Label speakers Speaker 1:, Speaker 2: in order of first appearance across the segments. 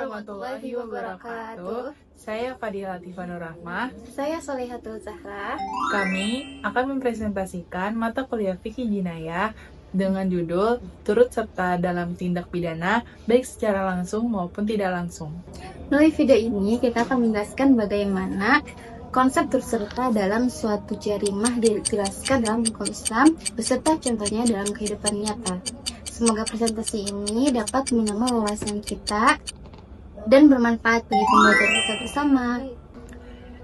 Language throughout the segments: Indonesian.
Speaker 1: warahmatullahi wabarakatuh. Saya Fadila Latifah Nur Rahmah.
Speaker 2: Saya Solehatul Zahra.
Speaker 1: Kami akan mempresentasikan mata kuliah Fikih Jinayah dengan judul turut serta dalam tindak pidana baik secara langsung maupun tidak langsung.
Speaker 2: Melalui video ini kita akan menjelaskan bagaimana konsep turut serta dalam suatu jarimah dijelaskan dalam hukum Islam beserta contohnya dalam kehidupan nyata. Semoga presentasi ini dapat menambah wawasan kita dan bermanfaat bagi pembelajaran kita bersama.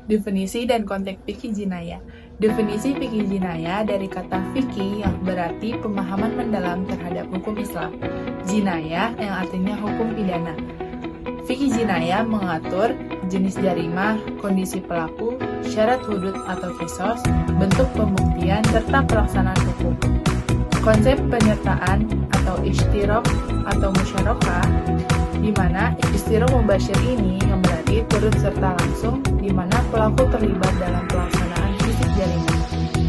Speaker 1: Definisi dan konteks fikih jinayah. Definisi fikih jinayah dari kata fikih yang berarti pemahaman mendalam terhadap hukum Islam. Jinayah yang artinya hukum pidana. Fikih jinayah mengatur jenis jarimah, kondisi pelaku, syarat hudud atau kisos, bentuk pembuktian, serta pelaksanaan hukum. Konsep penyertaan atau ishtirok atau musyarakah, di mana ishtirok mubasyir ini yang berarti turut serta langsung, di mana pelaku terlibat dalam pelaksanaan fisik jarimah.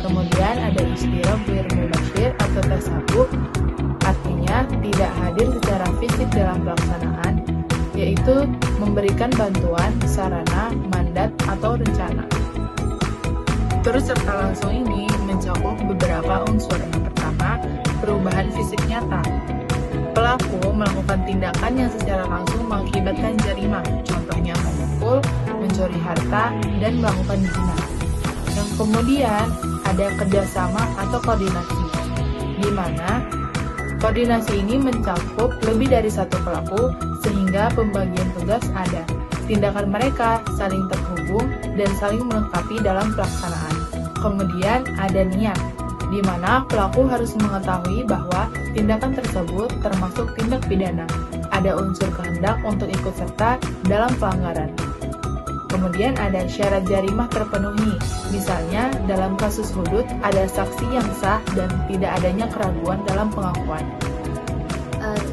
Speaker 1: Kemudian ada ishtirok ghair mubasyir atau tasabuh, artinya tidak hadir secara fisik dalam pelaksanaan, yaitu memberikan bantuan, sarana, mandat, atau rencana. Turut serta langsung ini mencakup beberapa unsur. Yang pertama, perubahan fisik nyata. Pelaku melakukan tindakan yang secara langsung mengakibatkan jarimah, contohnya memukul, mencuri harta, dan melakukan zina. Yang kemudian ada kerjasama atau koordinasi, di mana koordinasi ini mencakup lebih dari satu pelaku sehingga pembagian tugas ada. Tindakan mereka saling terhubung dan saling melengkapi dalam pelaksanaan. Kemudian ada niat, di mana pelaku harus mengetahui bahwa tindakan tersebut termasuk tindak pidana. Ada unsur kehendak untuk ikut serta dalam pelanggaran. Kemudian ada syarat jarimah terpenuhi. Misalnya, dalam kasus hudud ada saksi yang sah dan tidak adanya keraguan dalam pengakuan.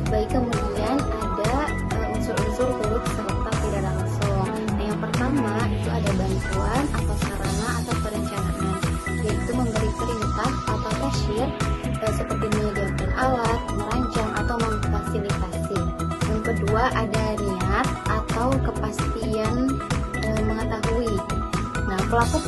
Speaker 2: Baik, kemudian ada unsur-unsur turut serta tidak langsung. Nah, yang pertama itu ada bantuan atau sarana atau perencanaan, yaitu memberi perintah atau tasyir seperti menyediakan alat, merancang atau memfasilitasi. Yang kedua ada niat atau kepastian mengetahui. Nah, pelaku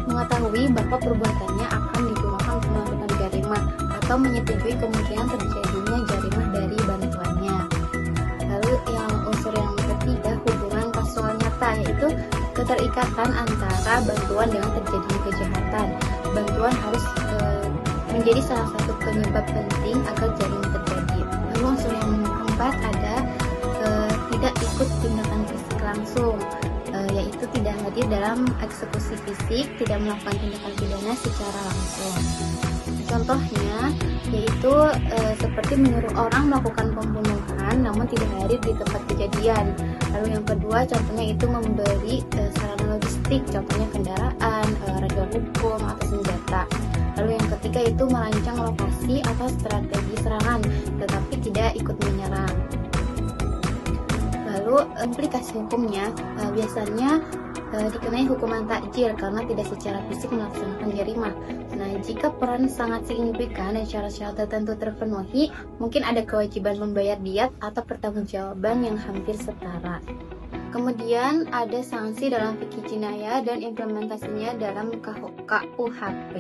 Speaker 2: mengetahui bahwa perbuatannya akan digunakan untuk melakukan jarimah atau menyetujui kemungkinan terjadinya jarimah dari bantuannya. Lalu yang unsur yang ketiga hubungan kasual nyata, yaitu keterikatan antara bantuan dengan terjadinya kejahatan. Bantuan harus menjadi salah satu penyebab penting agar jarimah terjadi. Lalu unsur yang keempat ada tidak ikut tindakan fisik langsung, yaitu tidak hadir dalam eksekusi fisik, tidak melakukan tindakan pidana secara langsung. Contohnya yaitu seperti menyuruh orang melakukan pembunuhan namun tidak hadir di tempat kejadian. Lalu yang kedua contohnya itu memberi sarana logistik, contohnya kendaraan, ragam hukum atau senjata. Lalu yang ketiga itu merancang lokasi atau strategi serangan tetapi tidak ikut menyerang. Lalu implikasi hukumnya biasanya dikenai hukuman takjir karena tidak secara fisik melaksanakan jarimah. Nah, jika peran sangat signifikan dan syarat-syarat tertentu terpenuhi, mungkin ada kewajiban membayar diat atau pertanggungjawaban yang hampir setara. Kemudian ada sanksi dalam fikih jinayah dan implementasinya dalam KUHP.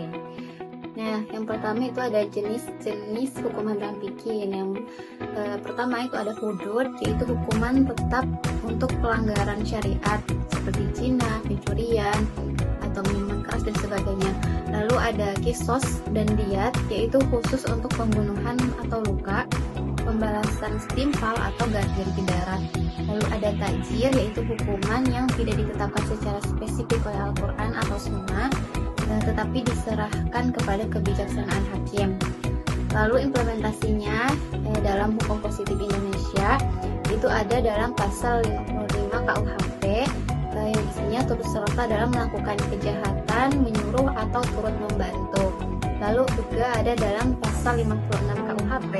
Speaker 2: Nah, yang pertama itu ada jenis-jenis hukuman dalam fikih. Yang pertama itu ada hudud, yaitu hukuman tetap untuk pelanggaran syariat seperti zina, pencurian, atau minuman keras dan sebagainya. Lalu ada kisos dan diat, yaitu khusus untuk pembunuhan atau luka, pembalasan setimpal atau ganti darat. Lalu ada takjir, yaitu hukuman yang tidak ditetapkan secara spesifik oleh Al-Quran atau Sunnah, tetapi diserahkan kepada kebijaksanaan hakim. Lalu implementasinya dalam hukum positif Indonesia itu ada dalam pasal 55 KUHP yang isinya turut serta dalam melakukan kejahatan, menyuruh atau turut membantu. Lalu juga ada dalam pasal 56 KUHP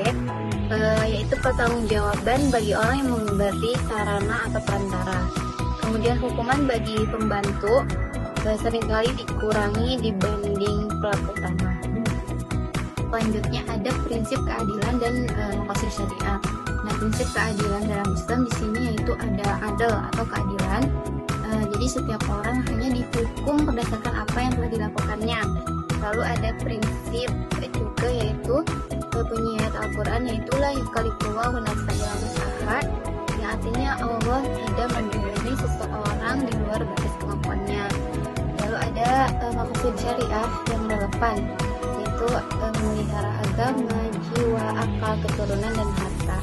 Speaker 2: yaitu pertanggungjawaban bagi orang yang memberi sarana atau perantara. Kemudian hukuman bagi pembantu seringkali dikurangi dibanding pelaku utama. Selanjutnya ada prinsip keadilan dan maqasid syariah. Nah, prinsip keadilan dalam Islam di sini yaitu ada adil atau keadilan. Jadi setiap orang hanya dihukum berdasarkan apa yang telah dilakukannya. Lalu ada prinsip juga yaitu bunyi ayat Al-Quran, yaitu la yukalifullahu nafsan illa wus'aha, yang artinya Allah tidak membebani seseorang di luar batas kemampuannya. Lalu ada maksud syariah yang relevan, yaitu memelihara agama, jiwa, akal, keturunan, dan harta.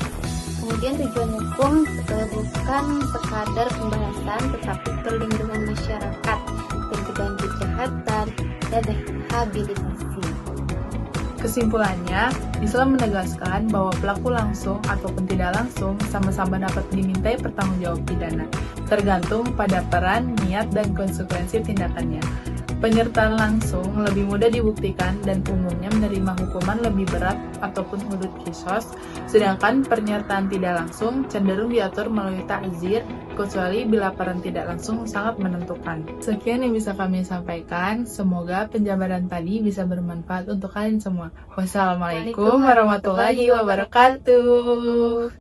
Speaker 2: Kemudian tujuan hukum bukan sekadar pembahasan, tetapi perlindungan masyarakat, pencegahan kejahatan, dan rehabilitasi.
Speaker 1: Kesimpulannya, Islam menegaskan bahwa pelaku langsung ataupun tidak langsung sama-sama dapat dimintai pertanggungjawab pidana, tergantung pada peran, niat, dan konsekuensi tindakannya. Penyertaan langsung lebih mudah dibuktikan dan umumnya menerima hukuman lebih berat ataupun hudud qisas, sedangkan penyertaan tidak langsung cenderung diatur melalui ta'zir, kecuali bila peran tidak langsung sangat menentukan. Sekian yang bisa kami sampaikan, semoga penjabaran tadi bisa bermanfaat untuk kalian semua. Wassalamualaikum warahmatullahi wabarakatuh.